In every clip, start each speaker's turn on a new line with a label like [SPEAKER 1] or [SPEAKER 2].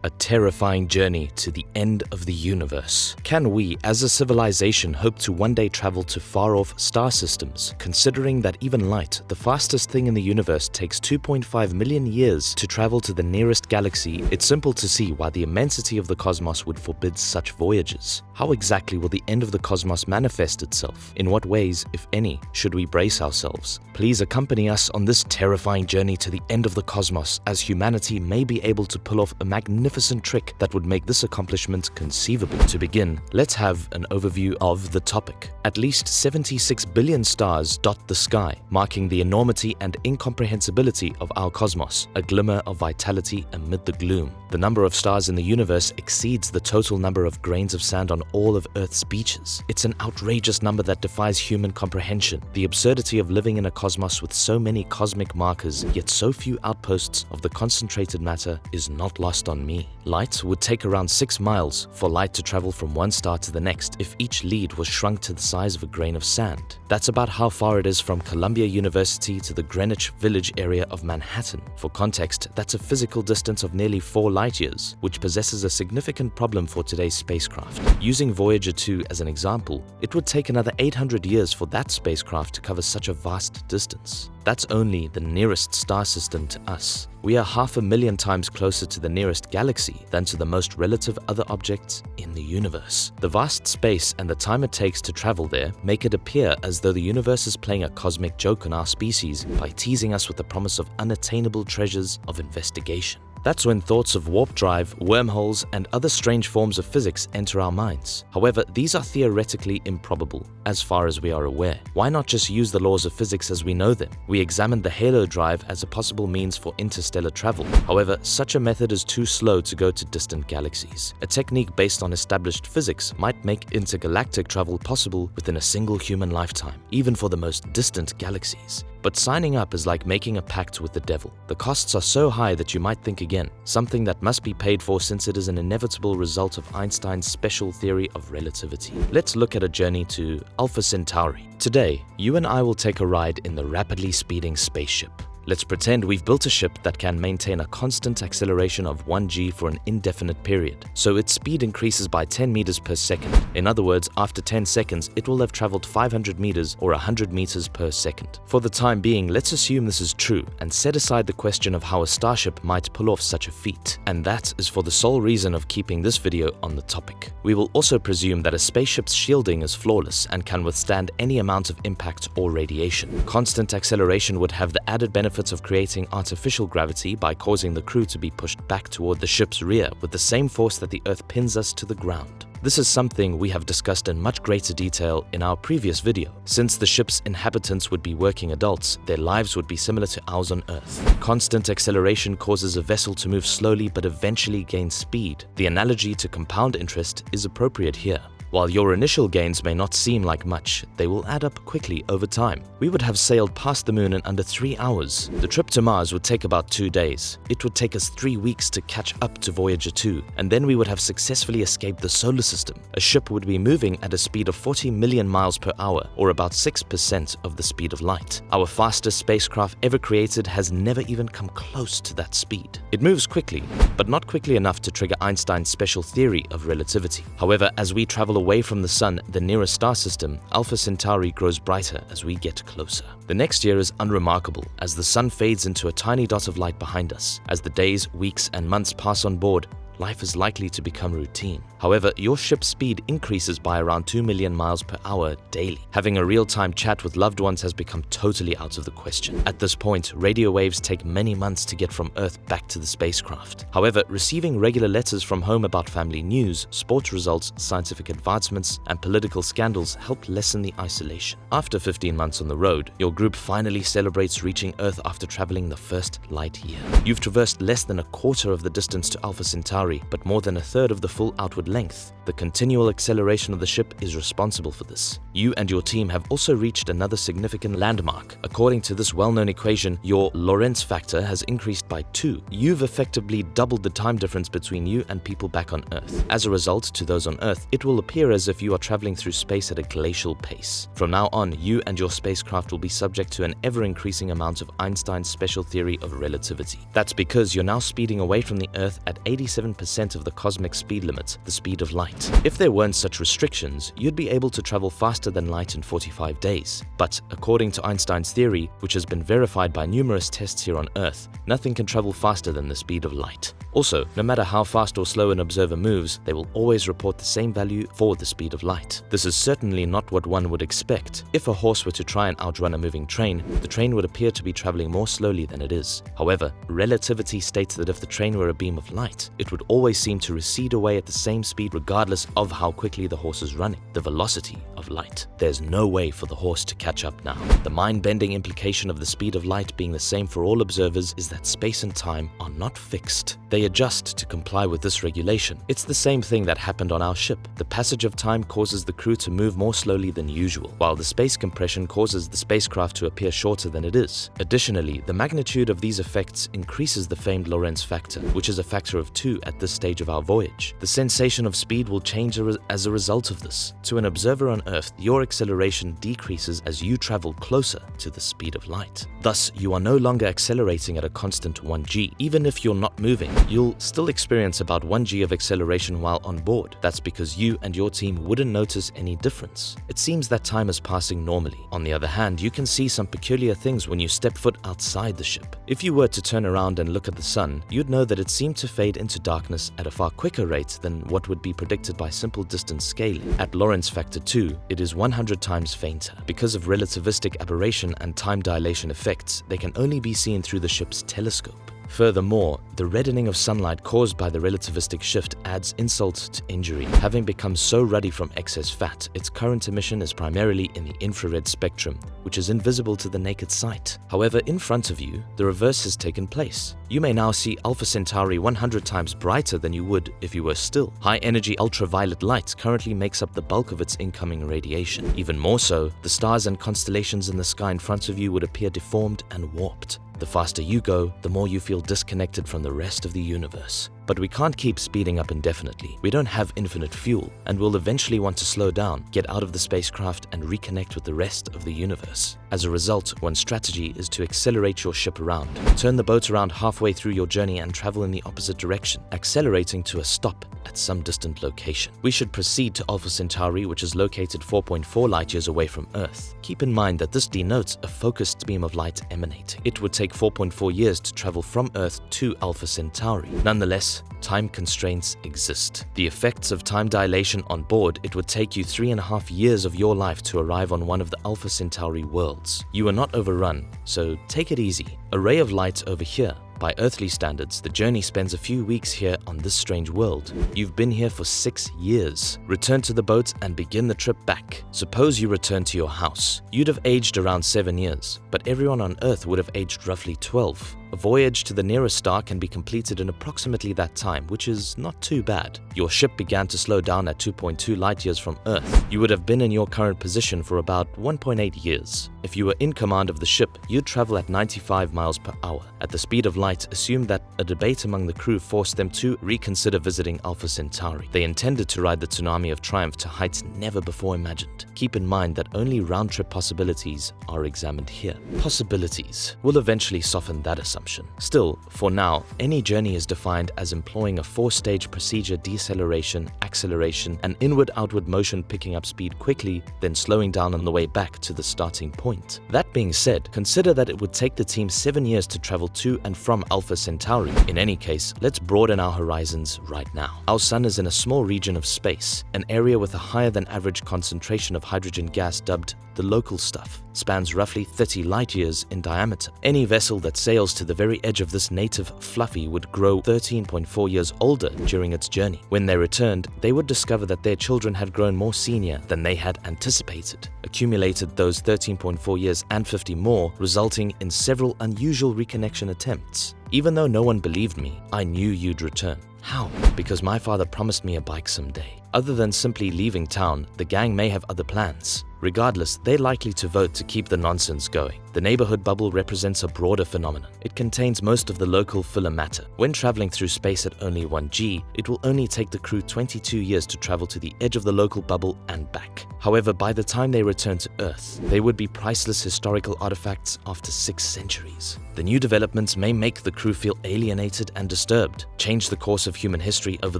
[SPEAKER 1] A terrifying journey to the end of the universe. Can we, as a civilization, hope to one day travel to far-off star systems, considering that even light, the fastest thing in the universe, takes 2.5 million years to travel to the nearest galaxy? It's simple to see why the immensity of the cosmos would forbid such voyages. How exactly will the end of the cosmos manifest itself? In what ways, if any, should we brace ourselves? Please accompany us on this terrifying journey to the end of the cosmos, as humanity may be able to pull off a magnificent trick that would make this accomplishment conceivable. To begin, let's have an overview of the topic. At least 76 billion stars dot the sky, marking the enormity and incomprehensibility of our cosmos, a glimmer of vitality amid the gloom. The number of stars in the universe exceeds the total number of grains of sand on all of Earth's beaches. It's an outrageous number that defies human comprehension. The absurdity of living in a cosmos with so many cosmic markers, yet so few outposts of the concentrated matter, is not lost on me. Light would take around 6 miles for light to travel from one star to the next if each lead was shrunk to the size of a grain of sand. That's about how far it is from Columbia University to the Greenwich Village area of Manhattan. For context, that's a physical distance of nearly 4 light years, which possesses a significant problem for today's spacecraft. Using Voyager 2 as an example, it would take another 800 years for that spacecraft to cover such a vast distance. That's only the nearest star system to us. We are 500,000 times closer to the nearest galaxy than to the most relative other objects in the universe. The vast space and the time it takes to travel there make it appear as though the universe is playing a cosmic joke on our species by teasing us with the promise of unattainable treasures of investigation. That's when thoughts of warp drive, wormholes, and other strange forms of physics enter our minds. However, these are theoretically improbable, as far as we are aware. Why not just use the laws of physics as we know them? We examined the halo drive as a possible means for interstellar travel. However, such a method is too slow to go to distant galaxies. A technique based on established physics might make intergalactic travel possible within a single human lifetime, even for the most distant galaxies. But signing up is like making a pact with the devil. The costs are so high that you might think again, something that must be paid for since it is an inevitable result of Einstein's special theory of relativity. Let's look at a journey to Alpha Centauri. Today, you and I will take a ride in the rapidly speeding spaceship. Let's pretend we've built a ship that can maintain a constant acceleration of 1g for an indefinite period, so its speed increases by 10 meters per second. In other words, after 10 seconds, it will have traveled 500 meters or 100 meters per second. For the time being, let's assume this is true and set aside the question of how a starship might pull off such a feat. And that is for the sole reason of keeping this video on the topic. We will also presume that a spaceship's shielding is flawless and can withstand any amount of impact or radiation. Constant acceleration would have the added benefit of creating artificial gravity by causing the crew to be pushed back toward the ship's rear with the same force that the Earth pins us to the ground. This is something we have discussed in much greater detail in our previous video. Since the ship's inhabitants would be working adults, their lives would be similar to ours on Earth. Constant acceleration causes a vessel to move slowly but eventually gain speed. The analogy to compound interest is appropriate here. While your initial gains may not seem like much, they will add up quickly over time. We would have sailed past the moon in under 3 hours. The trip to Mars would take about 2 days. It would take us 3 weeks to catch up to Voyager 2, and then we would have successfully escaped the solar system. A ship would be moving at a speed of 40 million miles per hour, or about 6% of the speed of light. Our fastest spacecraft ever created has never even come close to that speed. It moves quickly, but not quickly enough to trigger Einstein's special theory of relativity. However, as we travel away from the Sun, the nearest star system, Alpha Centauri grows brighter as we get closer. The next year is unremarkable as the Sun fades into a tiny dot of light behind us. As the days, weeks, and months pass on board, life is likely to become routine. However, your ship's speed increases by around 2 million miles per hour daily. Having a real-time chat with loved ones has become totally out of the question. At this point, radio waves take many months to get from Earth back to the spacecraft. However, receiving regular letters from home about family news, sports results, scientific advancements, and political scandals help lessen the isolation. After 15 months on the road, your group finally celebrates reaching Earth after traveling the first light year. You've traversed less than a quarter of the distance to Alpha Centauri, but more than a third of the full outward length. The continual acceleration of the ship is responsible for this. You and your team have also reached another significant landmark. According to this well-known equation, your Lorentz factor has increased by 2. You've effectively doubled the time difference between you and people back on Earth. As a result, to those on Earth, it will appear as if you are traveling through space at a glacial pace. From now on, you and your spacecraft will be subject to an ever-increasing amount of Einstein's special theory of relativity. That's because you're now speeding away from the Earth at 87% 1% of the cosmic speed limit, the speed of light. If there weren't such restrictions, you'd be able to travel faster than light in 45 days. But according to Einstein's theory, which has been verified by numerous tests here on Earth, nothing can travel faster than the speed of light. Also, no matter how fast or slow an observer moves, they will always report the same value for the speed of light. This is certainly not what one would expect. If a horse were to try and outrun a moving train, the train would appear to be traveling more slowly than it is. However, relativity states that if the train were a beam of light, it would always seem to recede away at the same speed regardless of how quickly the horse is running, the velocity of light. There's no way for the horse to catch up now. The mind-bending implication of the speed of light being the same for all observers is that space and time are not fixed. They adjust to comply with this regulation. It's the same thing that happened on our ship. The passage of time causes the crew to move more slowly than usual, while the space compression causes the spacecraft to appear shorter than it is. Additionally, the magnitude of these effects increases the famed Lorentz factor, which is a factor of 2 at this stage of our voyage. The sensation of speed will change as a result of this. To an observer on Earth, your acceleration decreases as you travel closer to the speed of light. Thus, you are no longer accelerating at a constant 1g. Even if you're not moving, you'll still experience about 1g of acceleration while on board. That's because you and your team wouldn't notice any difference. It seems that time is passing normally. On the other hand, you can see some peculiar things when you step foot outside the ship. If you were to turn around and look at the sun, you'd know that it seemed to fade into darkness at a far quicker rate than what would be predicted by simple distance scaling. At Lorentz factor 2, it is 100 times fainter. Because of relativistic aberration and time dilation effects, they can only be seen through the ship's telescope. Furthermore, the reddening of sunlight caused by the relativistic shift adds insult to injury. Having become so ruddy from excess fat, its current emission is primarily in the infrared spectrum, which is invisible to the naked sight. However, in front of you, the reverse has taken place. You may now see Alpha Centauri 100 times brighter than you would if you were still. High-energy ultraviolet light currently makes up the bulk of its incoming radiation. Even more so, the stars and constellations in the sky in front of you would appear deformed and warped. The faster you go, the more you feel disconnected from the rest of the universe. But we can't keep speeding up indefinitely. We don't have infinite fuel, and we'll eventually want to slow down, get out of the spacecraft, and reconnect with the rest of the universe. As a result, one strategy is to accelerate your ship around. Turn the boat around halfway through your journey and travel in the opposite direction, accelerating to a stop at some distant location. We should proceed to Alpha Centauri, which is located 4.4 light-years away from Earth. Keep in mind that this denotes a focused beam of light emanating. It would take 4.4 years to travel from Earth to Alpha Centauri. Nonetheless, time constraints exist. The effects of time dilation on board, it would take you 3.5 years of your life to arrive on one of the Alpha Centauri worlds. You are not overrun, so take it easy. A ray of light over here. By earthly standards, the journey spends a few weeks here on this strange world. You've been here for 6 years. Return to the boat and begin the trip back. Suppose you return to your house. You'd have aged around 7 years, but everyone on Earth would have aged roughly 12. A voyage to the nearest star can be completed in approximately that time, which is not too bad. Your ship began to slow down at 2.2 light-years from Earth. You would have been in your current position for about 1.8 years. If you were in command of the ship, you'd travel at 95 miles per hour. At the speed of light, assume that a debate among the crew forced them to reconsider visiting Alpha Centauri. They intended to ride the tsunami of triumph to heights never before imagined. Keep in mind that only round-trip possibilities are examined here. Possibilities will eventually soften that assumption. Still, for now, any journey is defined as employing a 4-stage procedure: deceleration, acceleration, and inward-outward motion, picking up speed quickly, then slowing down on the way back to the starting point. That being said, consider that it would take the team 7 years to travel to and from Alpha Centauri. In any case, let's broaden our horizons right now. Our sun is in a small region of space, an area with a higher than average concentration of hydrogen gas dubbed the local stuff, spans roughly 30 light-years in diameter. Any vessel that sails to the very edge of this native fluffy would grow 13.4 years older during its journey. When they returned, they would discover that their children had grown more senior than they had anticipated, accumulated those 13.4 years and 50 more, resulting in several unusual reconnection attempts. Even though no one believed me, I knew you'd return. How? Because my father promised me a bike someday. Other than simply leaving town, the gang may have other plans. Regardless, they're likely to vote to keep the nonsense going. The neighborhood bubble represents a broader phenomenon. It contains most of the local filler matter. When traveling through space at only 1G, it will only take the crew 22 years to travel to the edge of the local bubble and back. However, by the time they return to Earth, they would be priceless historical artifacts after 6 centuries. The new developments may make the crew feel alienated and disturbed, change the course of human history over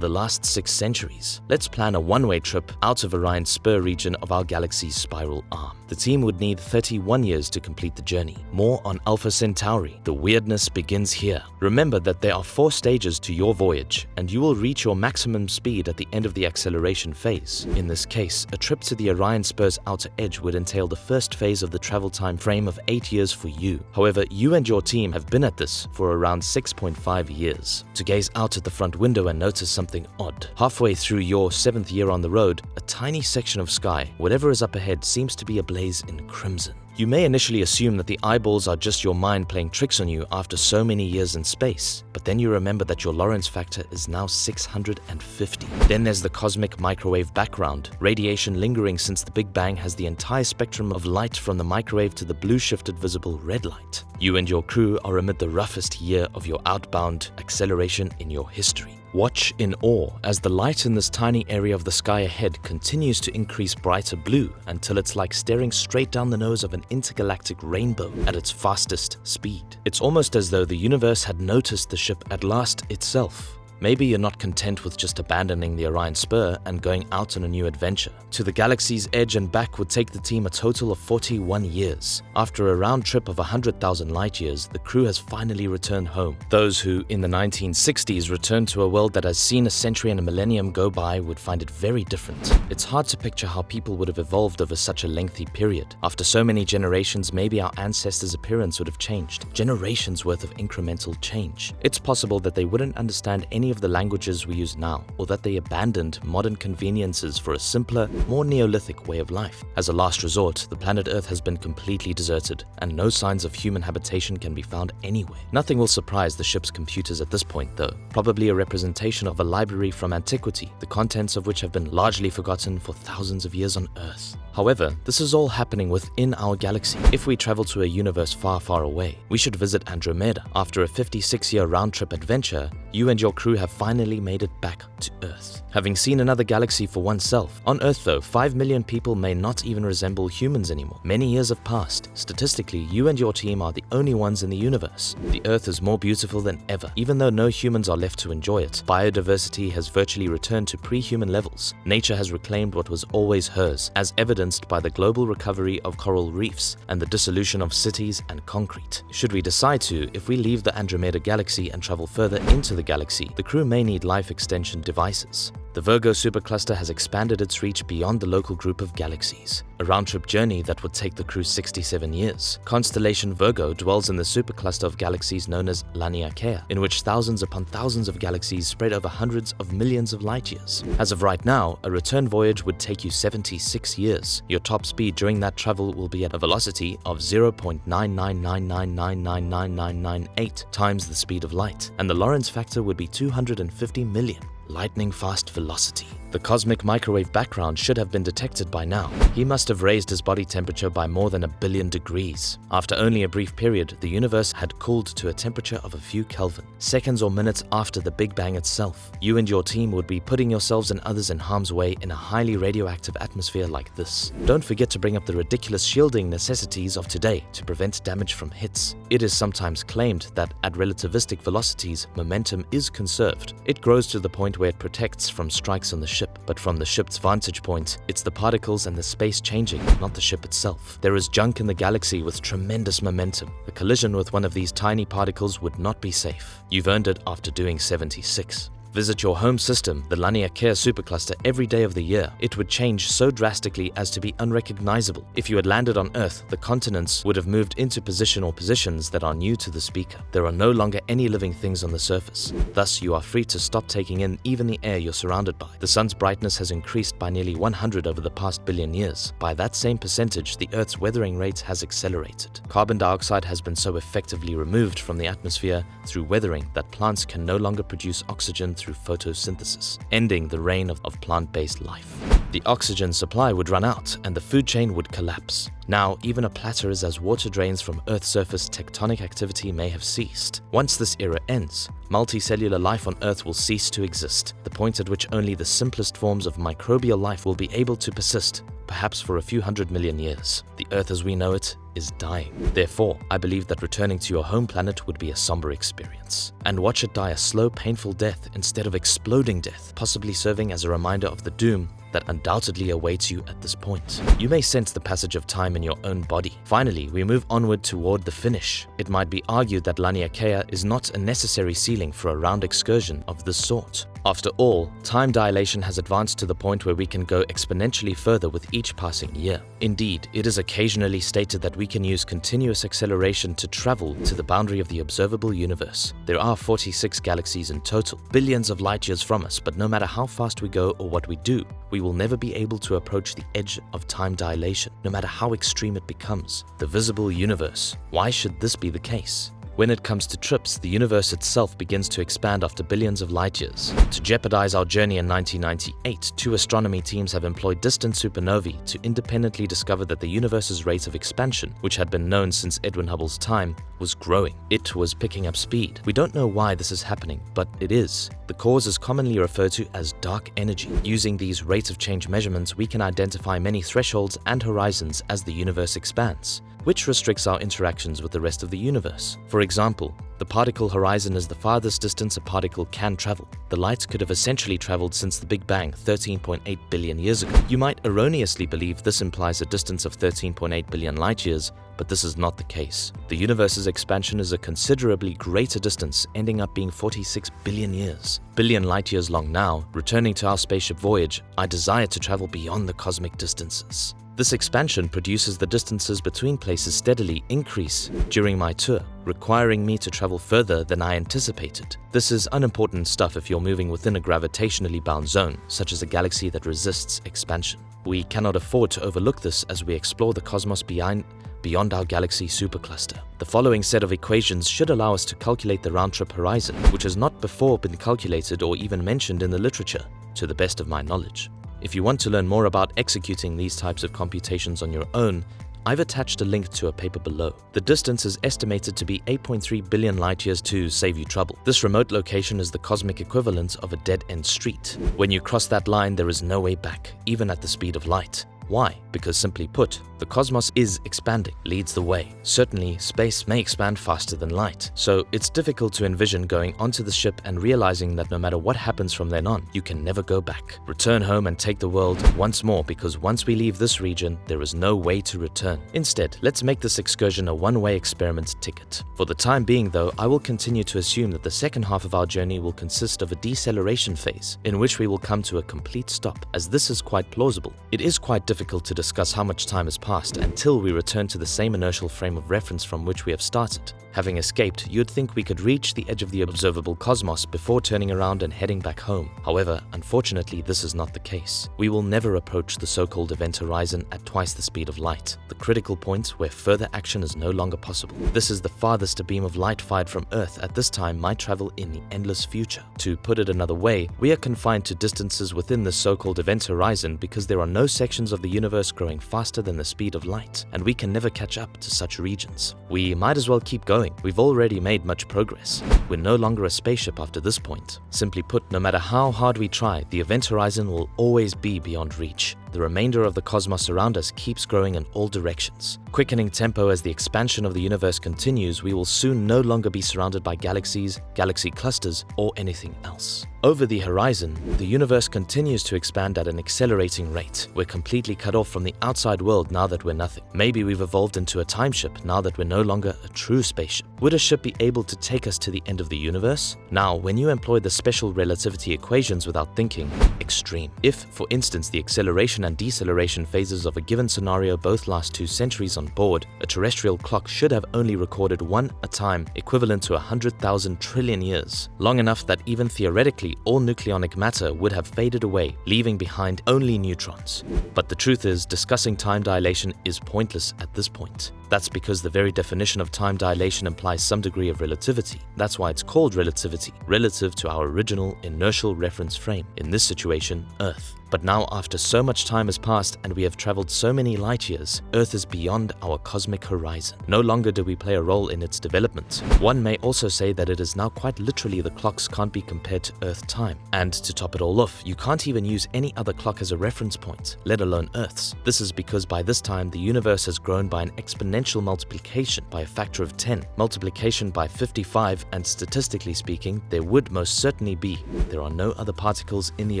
[SPEAKER 1] the last 6 centuries. Let's plan a one-way trip out of Orion's spur region of our galaxy's spiral arm. The team would need 31 years to complete the journey. More on Alpha Centauri. The weirdness begins here. Remember that there are 4 stages to your voyage, and you will reach your maximum speed at the end of the acceleration phase. In this case, a trip to the Orion spur's outer edge would entail the first phase of the travel time frame of 8 years for you. However, you and your team have been at this for around 6.5 years. To gaze out at the front window and notice something odd. Halfway through your 7th year on the road, a tiny section of sky, whatever is up ahead, seems to be ablaze in crimson. You may initially assume that the eyeballs are just your mind playing tricks on you after so many years in space, but then you remember that your Lorentz factor is now 650. Then there's the cosmic microwave background. Radiation lingering since the Big Bang has the entire spectrum of light from the microwave to the blue-shifted visible red light. You and your crew are amid the roughest year of your outbound acceleration in your history. Watch in awe as the light in this tiny area of the sky ahead continues to increase brighter blue until it's like staring straight down the nose of an intergalactic rainbow at its fastest speed. It's almost as though the universe had noticed the ship at last itself. Maybe you're not content with just abandoning the Orion Spur and going out on a new adventure. To the galaxy's edge and back would take the team a total of 41 years. After a round trip of 100,000 light years, the crew has finally returned home. Those who, in the 1960s, returned to a world that has seen a century and a millennium go by would find it very different. It's hard to picture how people would have evolved over such a lengthy period. After so many generations, maybe our ancestors' appearance would have changed. Generations worth of incremental change. It's possible that they wouldn't understand any of the languages we use now, or that they abandoned modern conveniences for a simpler, more Neolithic way of life. As a last resort, the planet Earth has been completely deserted, and no signs of human habitation can be found anywhere. Nothing will surprise the ship's computers at this point, though. Probably a representation of a library from antiquity, the contents of which have been largely forgotten for thousands of years on Earth. However, this is all happening within our galaxy. If we travel to a universe far, far away, we should visit Andromeda. After a 56-year round-trip adventure, you and your crew have finally made it back to Earth. Having seen another galaxy for oneself. On Earth though, 5 million people may not even resemble humans anymore. Many years have passed. Statistically, you and your team are the only ones in the universe. The Earth is more beautiful than ever, even though no humans are left to enjoy it. Biodiversity has virtually returned to pre-human levels. Nature has reclaimed what was always hers, as evidenced by the global recovery of coral reefs and the dissolution of cities and concrete. Should we decide to, if we leave the Andromeda galaxy and travel further into the galaxy, the crew may need life extension devices. The Virgo supercluster has expanded its reach beyond the local group of galaxies, a round-trip journey that would take the crew 67 years. Constellation Virgo dwells in the supercluster of galaxies known as Laniakea, in which thousands upon thousands of galaxies spread over hundreds of millions of light years. As of right now, a return voyage would take you 76 years. Your top speed during that travel will be at a velocity of 0.999999998 times the speed of light, and the Lorentz factor would be 250 million. Lightning-fast velocity. The cosmic microwave background should have been detected by now. He must have raised his body temperature by more than 1 billion degrees. After only a brief period, the universe had cooled to a temperature of a few Kelvin. Seconds or minutes after the Big Bang itself, you and your team would be putting yourselves and others in harm's way in a highly radioactive atmosphere like this. Don't forget to bring up the ridiculous shielding necessities of today to prevent damage from hits. It is sometimes claimed that at relativistic velocities, momentum is conserved. It grows to the point where it protects from strikes on the ship, but from the ship's vantage point, it's the particles and the space changing, not the ship itself. There is junk in the galaxy with tremendous momentum. A collision with one of these tiny particles would not be safe. You've earned it after doing 76. Visit your home system, the Laniakea supercluster, every day of the year. It would change so drastically as to be unrecognizable. If you had landed on Earth, the continents would have moved into position or positions that are new to the speaker. There are no longer any living things on the surface. Thus, you are free to stop taking in even the air you're surrounded by. The sun's brightness has increased by nearly 100 over the past billion years. By that same percentage, the Earth's weathering rate has accelerated. Carbon dioxide has been so effectively removed from the atmosphere through weathering that plants can no longer produce oxygen through photosynthesis, ending the reign of plant-based life. The oxygen supply would run out and the food chain would collapse. Now, even a plateau is as water drains from Earth's surface, tectonic activity may have ceased. Once this era ends, multicellular life on Earth will cease to exist, the point at which only the simplest forms of microbial life will be able to persist, perhaps for a few 100 million years. The Earth as we know it is dying. Therefore, I believe that returning to your home planet would be a somber experience. And watch it die a slow, painful death instead of exploding death, possibly serving as a reminder of the doom that undoubtedly awaits you at this point. You may sense the passage of time in your own body. Finally, we move onward toward the finish. It might be argued that Laniakea is not a necessary ceiling for a round excursion of this sort. After all, time dilation has advanced to the point where we can go exponentially further with each passing year. Indeed, it is occasionally stated that we can use continuous acceleration to travel to the boundary of the observable universe. There are 46 galaxies in total, billions of light years from us, but no matter how fast we go or what we do, we will never be able to approach the edge of time dilation, no matter how extreme it becomes. The visible universe. Why should this be the case? When it comes to trips, the universe itself begins to expand after billions of light years. To jeopardize our journey in 1998, 2 astronomy teams have employed distant supernovae to independently discover that the universe's rate of expansion, which had been known since Edwin Hubble's time, was growing. It was picking up speed. We don't know why this is happening, but it is. The cause is commonly referred to as dark energy. Using these rate of change measurements, we can identify many thresholds and horizons as the universe expands, which restricts our interactions with the rest of the universe. For example, the particle horizon is the farthest distance a particle can travel. The light could have essentially traveled since the Big Bang 13.8 billion years ago. You might erroneously believe this implies a distance of 13.8 billion light years, but this is not the case. The universe's expansion is a considerably greater distance, ending up being 46 billion years. Billion light years long now. Returning to our spaceship voyage, I desire to travel beyond the cosmic distances. This expansion produces the distances between places steadily increase during my tour, requiring me to travel further than I anticipated. This is unimportant stuff if you're moving within a gravitationally bound zone, such as a galaxy that resists expansion. We cannot afford to overlook this as we explore the cosmos beyond our galaxy supercluster. The following set of equations should allow us to calculate the round-trip horizon, which has not before been calculated or even mentioned in the literature, to the best of my knowledge. If you want to learn more about executing these types of computations on your own, I've attached a link to a paper below. The distance is estimated to be 8.3 billion light years to save you trouble. This remote location is the cosmic equivalent of a dead-end street. When you cross that line, there is no way back, even at the speed of light. Why? Because simply put, the cosmos is expanding, leads the way. Certainly, space may expand faster than light, so it's difficult to envision going onto the ship and realizing that no matter what happens from then on, you can never go back. Return home and take the world once more, because once we leave this region, there is no way to return. Instead, let's make this excursion a one-way experiment ticket. For the time being though, I will continue to assume that the second half of our journey will consist of a deceleration phase, in which we will come to a complete stop, as this is quite plausible. It is quite difficult to discuss how much time has passed until we return to the same inertial frame of reference from which we have started. Having escaped, you'd think we could reach the edge of the observable cosmos before turning around and heading back home. However, unfortunately, this is not the case. We will never approach the so-called event horizon at twice the speed of light, the critical point where further action is no longer possible. This is the farthest a beam of light fired from Earth at this time might travel in the endless future. To put it another way, we are confined to distances within the so-called event horizon because there are no sections of the universe growing faster than the speed of light, and we can never catch up to such regions. We might as well keep going. We've already made much progress. We're no longer a spaceship after this point. Simply put, no matter how hard we try, the event horizon will always be beyond reach. The remainder of the cosmos around us keeps growing in all directions. Quickening tempo as the expansion of the universe continues, we will soon no longer be surrounded by galaxies, galaxy clusters, or anything else. Over the horizon, the universe continues to expand at an accelerating rate. We're completely cut off from the outside world now that we're nothing. Maybe we've evolved into a time ship now that we're no longer a true spaceship. Would a ship be able to take us to the end of the universe? Now, when you employ the special relativity equations without thinking, extreme. If, for instance, the acceleration and deceleration phases of a given scenario both last 2 centuries on board, a terrestrial clock should have only recorded one a time, equivalent to 100,000 trillion years. Long enough that even theoretically, all nucleonic matter would have faded away, leaving behind only neutrons. But the truth is, discussing time dilation is pointless at this point. That's because the very definition of time dilation implies some degree of relativity. That's why it's called relativity, relative to our original inertial reference frame, in this situation, Earth. But now, after so much time has passed and we have traveled so many light years, Earth is beyond our cosmic horizon. No longer do we play a role in its development. One may also say that it is now quite literally the clocks can't be compared to Earth time. And to top it all off, you can't even use any other clock as a reference point, let alone Earth's. This is because by this time, the universe has grown by an exponential multiplication by a factor of 10, multiplication by 55, and statistically speaking, there would most certainly be. There are no other particles in the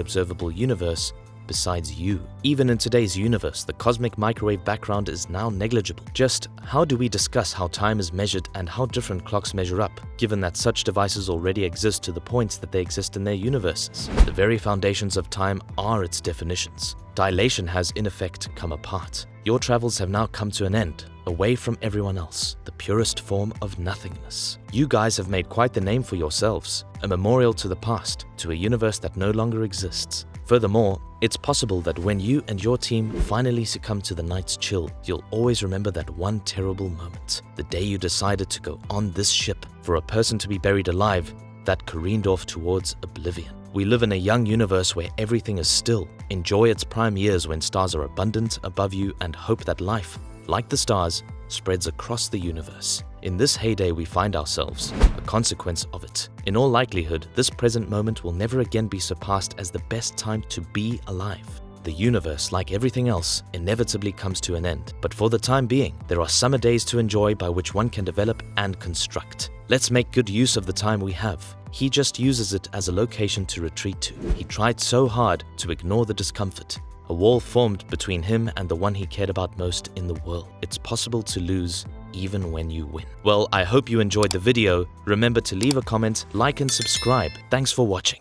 [SPEAKER 1] observable universe besides you. Even in today's universe, the cosmic microwave background is now negligible. Just how do we discuss how time is measured and how different clocks measure up, given that such devices already exist to the point that they exist in their universes? The very foundations of time are its definitions. Dilation has in effect come apart. Your travels have now come to an end, away from everyone else, the purest form of nothingness. You guys have made quite the name for yourselves, a memorial to the past, to a universe that no longer exists. Furthermore, it's possible that when you and your team finally succumb to the night's chill, you'll always remember that one terrible moment, the day you decided to go on this ship for a person to be buried alive that careened off towards oblivion. We live in a young universe where everything is still. Enjoy its prime years when stars are abundant above you and hope that life, like the stars, spreads across the universe. In this heyday we find ourselves, a consequence of it. In all likelihood, this present moment will never again be surpassed as the best time to be alive. The universe, like everything else, inevitably comes to an end. But for the time being, there are summer days to enjoy by which one can develop and construct. Let's make good use of the time we have. He just uses it as a location to retreat to. He tried so hard to ignore the discomfort. A wall formed between him and the one he cared about most in the world. It's possible to lose even when you win. Well, I hope you enjoyed the video. Remember to leave a comment, like and subscribe. Thanks for watching.